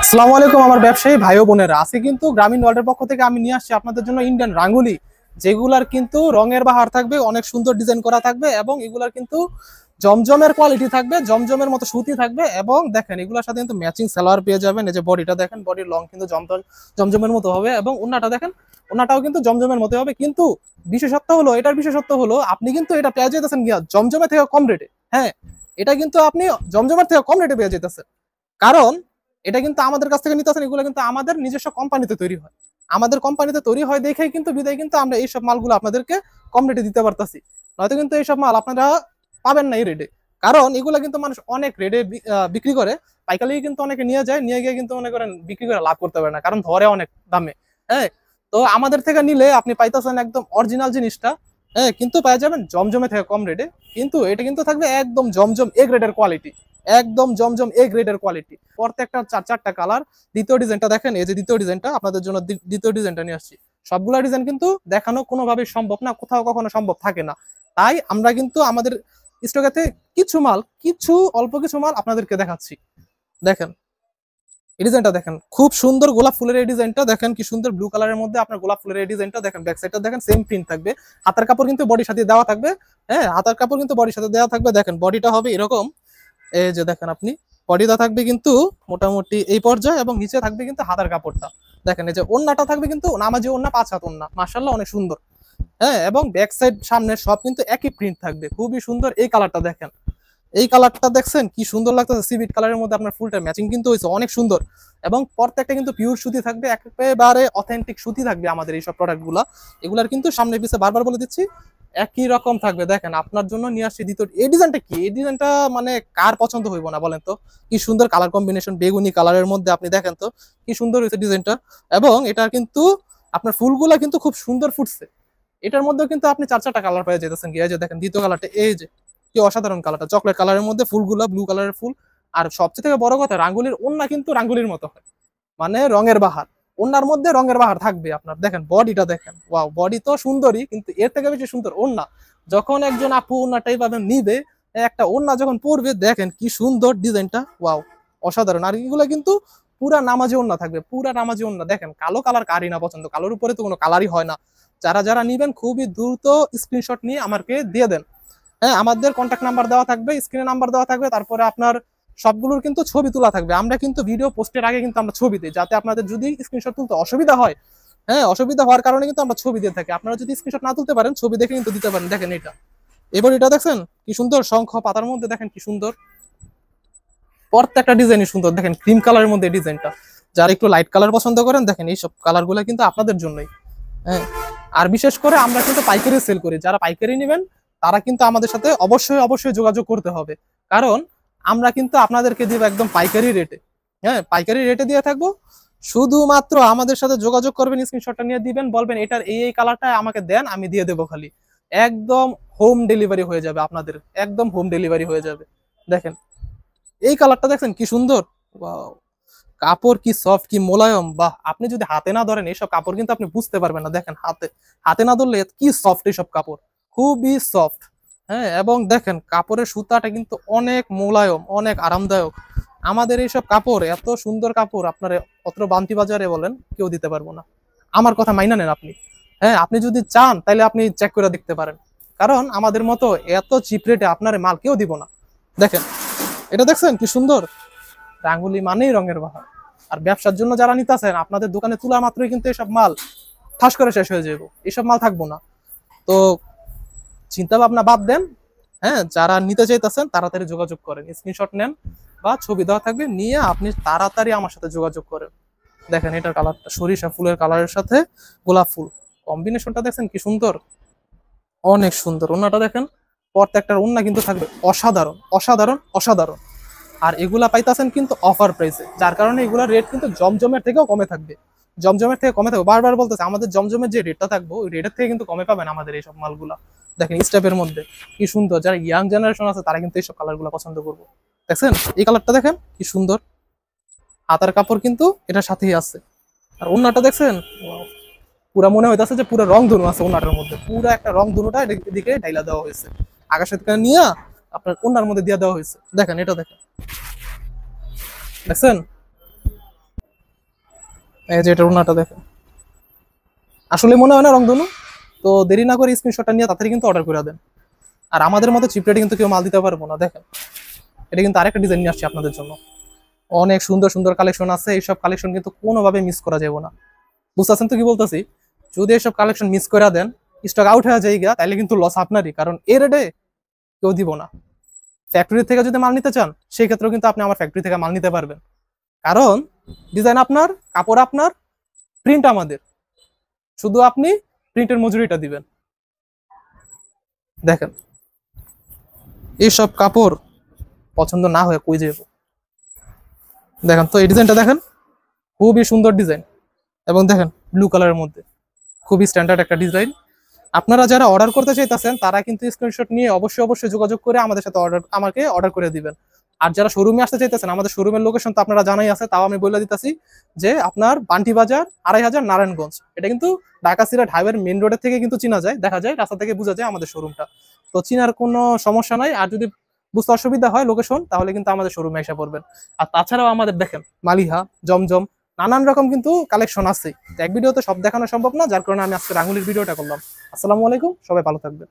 আসসালামু আলাইকুম আমার ব্যবসায়ী ভাই ও বোনেরা, আজকে কিন্তু গ্রামীণ ওয়ার্ল্ডের পক্ষ থেকে আমি নিয়ে আসছি আপনাদের জন্য ইন্ডিয়ান রাঙ্গুলি, যেগুলার কিন্তু রঙের বাহার থাকবে, অনেক সুন্দর ডিজাইন করা থাকবে এবং এগুলার কিন্তু জমজমের কোয়ালিটি থাকবে, জমজমের মতো সুতি থাকবে। এবং দেখেন এগুলোর সাথে কিন্তু ম্যাচিং সালোয়ার পেয়ে যাবেন। এই যে বডিটা দেখেন, বডির লং কিন্তু জমজমের মতো হবে এবং ওন্নাটা দেখেন, ওন্নাটাও কিন্তু জমজমের মতো হবে। কিন্তু বিশেষত্ব হলো আপনি কিন্তু এটা পেয়ে যেতেছেন গিয়া জমজমের থেকে কম রেটে। হ্যাঁ, এটা কিন্তু আপনি জমজমের থেকে কম রেটে পেয়ে যেতেছেন, কারণ এটা কিন্তু আমাদের কাছ থেকে নিতেছেন। এগুলো কিন্তু আমাদের নিজস্ব কোম্পানিতে তৈরি হয়, আমাদের কোম্পানিতে তৈরি হয় দেখেই কিন্তু বিদায় কিন্তু আমরা এইসব মালগুলো আপনাদেরকে কম রেটে দিতে পারতাছি। নয়তো কিন্তু এইসব মাল আপনারা পাবেন না এই রেটে, কারণ এগুলো কিন্তু মানুষ অনেক রেটে বিক্রি করে। পাইকারি কিন্তু অনেকে নিয়ে যায়, নিয়ে গিয়ে কিন্তু মনে করেন বিক্রি করে লাভ করতে পারে না, কারণ ধরে অনেক দামে। হ্যাঁ, তো আমাদের থেকে নিলে আপনি পাইতেছেন একদম অরিজিনাল জিনিসটা। হ্যাঁ, কিন্তু পেয়ে যাবেন জমজমে থেকে কম রেটে। কিন্তু এটা কিন্তু থাকবে একদম জমজম এ গ্রেডের কোয়ালিটি, একদম জমজম এ গ্রেডের কোয়ালিটি। প্রত্যেকটা চার চারটা কালার। দ্বিতীয় ডিজাইনটা দেখেন, এই যে দ্বিতীয় ডিজাইনটা আপনাদের জন্য দ্বিতীয় ডিজাইনটা নিয়ে আসছি। সবগুলা ডিজাইন কিন্তু দেখানো কোনোভাবেই সম্ভব না, কোথাও কখনো সম্ভব থাকে না। তাই আমরা কিন্তু আমাদের স্টকেতে অল্প কিছু মাল আপনাদেরকে দেখাচ্ছি। দেখেন এই ডিজাইনটা দেখেন, খুব সুন্দর গোলাপ ফুলের এই ডিজাইনটা দেখেন, কি সুন্দর ব্লু কালারের মধ্যে আপনার গোলাপ ফুলের এই ডিজাইনটা দেখেন। ব্যাক সাইডটা দেখেন সেম প্রিন্ট থাকবে, হাতার কাপড় কিন্তু বডির সাথে দেওয়া থাকবে। হ্যাঁ, হাতার কাপড় কিন্তু বডির সাথে দেওয়া থাকবে। দেখেন বডিটা হবে এরকম, এই যে দেখেন আপনি, বডিটা থাকবে কিন্তু মোটামুটি এই পর্যায়ে এবং নিচে থাকবে কিন্তু হাতার কাপড়টা। দেখেন এই যে ওন্নাটা থাকবে কিন্তু নামাজি ওন্না, 5 হাত ওন্না, মাশাআল্লাহ অনেক সুন্দর। হ্যাঁ, এবং ব্যাক সাইড সামনে সব কিন্তু একই প্রিন্ট থাকবে, খুবই সুন্দর। এই কালারটা দেখেন, এই কালারটা দেখছেন কি সুন্দর লাগতেছে, সিভিট কালারের মধ্যে আপনার ফুলটা ম্যাচিং কিন্তু হয়েছে, অনেক সুন্দর। এবং প্রত্যেকটা কিন্তু পিওর সুতি থাকবে, একেবারে অথেন্টিক সুতি থাকবে আমাদের এইসব প্রোডাক্টগুলো। এগুলার কিন্তু সামনে পিছে বারবার বলে দিচ্ছি একই রকম থাকবে। দেখেন আপনার জন্য নিয়ে আসছি দ্বিতীয় এই ডিজাইনটা। কি এই ডিজাইনটা মানে কার পছন্দ হইব না বলেন তো? কি সুন্দর কালার কম্বিনেশন, বেগুনি কালারের মধ্যে আপনি দেখেন তো কি সুন্দর হয়েছে ডিজাইনটা। এবং এটা কিন্তু আপনার ফুলগুলা কিন্তু খুব সুন্দর ফুটছে। এটার মধ্যে কিন্তু আপনি চার চারটা কালার পেয়ে যেতেছেন। এই যে দেখেন দ্বিতীয় কালারটা, এই যে কি অসাধারণ কালারটা, চকলেট কালারের মধ্যে ফুলগুলা ব্লু কালারের ফুল। আর সবচেয়ে থেকে বড় কথা, রাঙ্গুলির ওন্না কিন্তু রাঙ্গুলির মতো হয়, মানে রঙের বাহার। ওন্নার মধ্যে রঙের বাহার থাকবে আপনার। দেখেন বডিটা দেখেন, ওয়াও, বডি তো সুন্দরই, কিন্তু এর থেকে বেশি সুন্দর ওন্না। যখন একজন আপু ওন্নাটাই পাবেন নিবে, একটা ওন্না যখন পরবে দেখেন কি সুন্দর ডিজাইনটা, ওয়াও, অসাধারণ। আর এগুলো কিন্তু পুরা নামাজি ওন্না থাকবে, পুরা নামাজি ওন্না। দেখেন কালো কালার কারই না পছন্দ, কালোর উপরে তো কোনো কালারই হয় না। যারা যারা নিবেন খুবই দ্রুত স্ক্রিনশট নিয়ে আমাকে দিয়ে দেন। হ্যাঁ, আমাদের কন্ট্যাক্ট নাম্বার দেওয়া থাকবে, স্ক্রিনে নাম্বার দেওয়া থাকবে, তারপরে আপনার সবগুলোর কিন্তু ছবি তোলা থাকবে। আমরা কিন্তু ভিডিও পোস্টের আগে কিন্তু আমরা ছবি দিই, যাতে আপনাদের যদি স্ক্রিনশট তুলতে অসুবিধা হয়, হ্যাঁ, অসুবিধা হওয়ার কারণে কিন্তু আমরা ছবি দিয়ে থাকি। আপনারা যদি স্ক্রিনশট না তুলতে পারেন, ছবি দেখে কিন্তু দিতে পারেন। দেখেন এটা, এবার এটা দেখছেন কি সুন্দর, শঙ্খ পাতার মধ্যে দেখেন কি সুন্দর, প্রত্যেকটা ডিজাইনই সুন্দর। দেখেন ক্রিম কালারের মধ্যে ডিজাইনটা, যারা একটু লাইট কালার পছন্দ করেন, দেখেন এইসব কালারগুলো কিন্তু আপনাদের জন্যই। হ্যাঁ, আর বিশেষ করে আমরা কিন্তু পাইকারি সেল করি। যারা পাইকারি নেবেন তারা কিন্তু আমাদের সাথে অবশ্যই অবশ্যই যোগাযোগ করতে হবে, কারণ আমরা কিন্তু আপনাদেরকে দিব একদম পাইকারি রেটে। হ্যাঁ, পাইকারি রেটে দিয়ে থাকবো। শুধুমাত্র আমাদের সাথে যোগাযোগ করবেন, স্ক্রিনশটটা নিয়ে দিবেন, বলবেন এটার এই কালারটা আমাকে দেন, আমি দিয়ে দেবো খালি। একদম হোম ডেলিভারি হয়ে যাবে আপনাদের, একদম হোম ডেলিভারি হয়ে যাবে। দেখেন এই কালারটা দেখছেন কি সুন্দর, ওয়াও, কাপড় কি সফট, কি মোলায়ম, বাহ! আপনি যদি হাতে না ধরেন এইসব কাপড় কিন্তু আপনি বুঝতে পারবেন না। দেখেন হাতে হাতে না ধরলে কি সফট এইসব কাপড়, খুবই সফট। হ্যাঁ, এবং দেখেন কাপড়ের সুতাটা কিন্তু অনেক মোলায়ম, অনেক আরামদায়ক। আমাদের এইসব কাপড়, এত সুন্দর কাপড় আপনার অত বান্তি বাজারে বলেন কেউ দিতে পারবো না। আমার কথা মাইনা নেন আপনি। হ্যাঁ, আপনি যদি চান তাহলে আপনি চেক করে দেখতে পারেন, কারণ আমাদের মতো এত চিপ রেটে আপনার মাল কেউ দিব না। দেখেন এটা দেখছেন কি সুন্দর, রাঙ্গুলি মানেই রঙের বাহার। আর ব্যবসার জন্য যারা নিতেছেন, আপনাদের দোকানে তোলা মাত্রই কিন্তু এসব মাল ঠাস করে শেষ হয়ে যাবে, এসব মাল থাকবো না। তো চিন্তা ভাবনা বাদ দেন। হ্যাঁ, যারা নিতে চাইতেছেন তাড়াতাড়ি যোগাযোগ করেন, স্ক্রিনশট নেন বা ছবি দেওয়া থাকবে, নিয়ে আপনি তাড়াতাড়ি আমার সাথে যোগাযোগ করেন। দেখেন এটার কালারটা সরিষা ফুলের কালারের সাথে গোলাপ ফুল, কম্বিনেশনটা দেখছেন কি সুন্দর, অনেক সুন্দর। ওন্নাটা দেখেন, প্রত্যেকটার ওন্না কিন্তু থাকবে অসাধারণ অসাধারণ অসাধারণ। আর এগুলা পাইতাছেন কিন্তু অফার প্রাইসে, যার কারণে এগুলা রেট কিন্তু জমজমের থেকেও কমে থাকবে। জমজমের থেকে কমে থাকবে, বারবার বলতেছে আমাদের জমজমের যে রেটটা থাকবে ওই রেটের থেকে কিন্তু কমে পাবেন আমাদের এইসব মালগুলা। দেখেন স্টেপের মধ্যে কি সুন্দর, যারা ইয়াং জেনারেশন আছে তারা কিন্তু এইসব কালারগুলো পছন্দ করবো। দেখছেন এই কালারটা দেখেন কি সুন্দর, হাতার কাপড় কিন্তু এটার সাথেই আছে। আর ওন্নাটা দেখছেন, পুরা মনে হইতাছে যে পুরো রং ধনু আছে ওন্নাটার মধ্যে, পুরো একটা রং ধনুটা এদিকে ডাইলা দেওয়া হয়েছে, আকাশের দিকে নিয়ে আপনার ওন্নার মধ্যে দিয়ে দেওয়া হয়েছে। দেখেন এটা দেখেন, দেখছেন এই যে এটা ওড়নাটা দেখেন, আসলে মনে হয় না রংধনু। তো দেরি না করে স্ক্রিনশটটা নিয়ে তাড়াতাড়ি কিন্তু অর্ডার করে দেন। আর আমাদের মতো চিপ রেটে কিন্তু কেউ মাল দিতে পারবো না। দেখেন এটা কিন্তু আরেকটা ডিজাইন নিয়ে আসছে আপনাদের জন্য, অনেক সুন্দর সুন্দর কালেকশন আছে। এইসব কালেকশন কিন্তু কোনোভাবে মিস করা যাবে না, বুঝতেছেন তো কি বলতেছি? যদি এইসব কালেকশন মিস করে দেন, স্টক আউট হয়ে যায় তাহলে কিন্তু লস আপনারই, কারণ এ রেটে কেউ দিব না। ফ্যাক্টরি থেকে যদি মাল নিতে চান সেই ক্ষেত্রেও কিন্তু আপনি আমার ফ্যাক্টরি থেকে মাল নিতে পারবেন, কারণ ডিজাইন আপনার, কাপড় আপনার, প্রিন্ট আমাদের, শুধু আপনি প্রিন্টের মজুরিটা দিবেন। দেখেন এইসব কাপড় পছন্দ না হয়ে কই যাবো। দেখেন তো এই ডিজাইনটা দেখেন, খুবই সুন্দর ডিজাইন, এবং দেখেন ব্লু কালারের মধ্যে খুবই স্ট্যান্ডার্ড একটা ডিজাইন। আপনারা যারা অর্ডার করতে চাইতেছেন তারা কিন্তু স্ক্রিনশট নিয়ে অবশ্যই অবশ্যই যোগাযোগ করে আমাদের সাথে আমাকে অর্ডার করে দিবেন। আর যারা শোরুমে আসতে চাইতেছেন, আমাদের শোরুমের লোকেশন তো আপনারা জানাই আছে, তাও আমি বলে দিতেছি যে আপনার বান্টি বাজার 2500 নারায়ণগঞ্জ। এটা কিন্তু ঢাকা সিলেট হাইওয়ের মেইন রোডের থেকে কিন্তু চিনা যায়, দেখা যায়, রাস্তা থেকে বোঝা যায় আমাদের শোরুমটা। তো চিনার কোনো সমস্যা নাই। আর যদি বুঝতে অসুবিধা হয় লোকেশন, তাহলে কিন্তু আমাদের শোরুমে এসে পড়বেন। আর তাছাড়াও আমাদের দেখেন মালিহা, জমজম, নানান রকম কিন্তু কালেকশন আছে। এক ভিডিওতে সব দেখানো সম্ভব না, যার কারণে আমি আজকে রাঙ্গুলির ভিডিওটা করলাম। আসসালামু আলাইকুম, সবাই ভালো থাকবেন।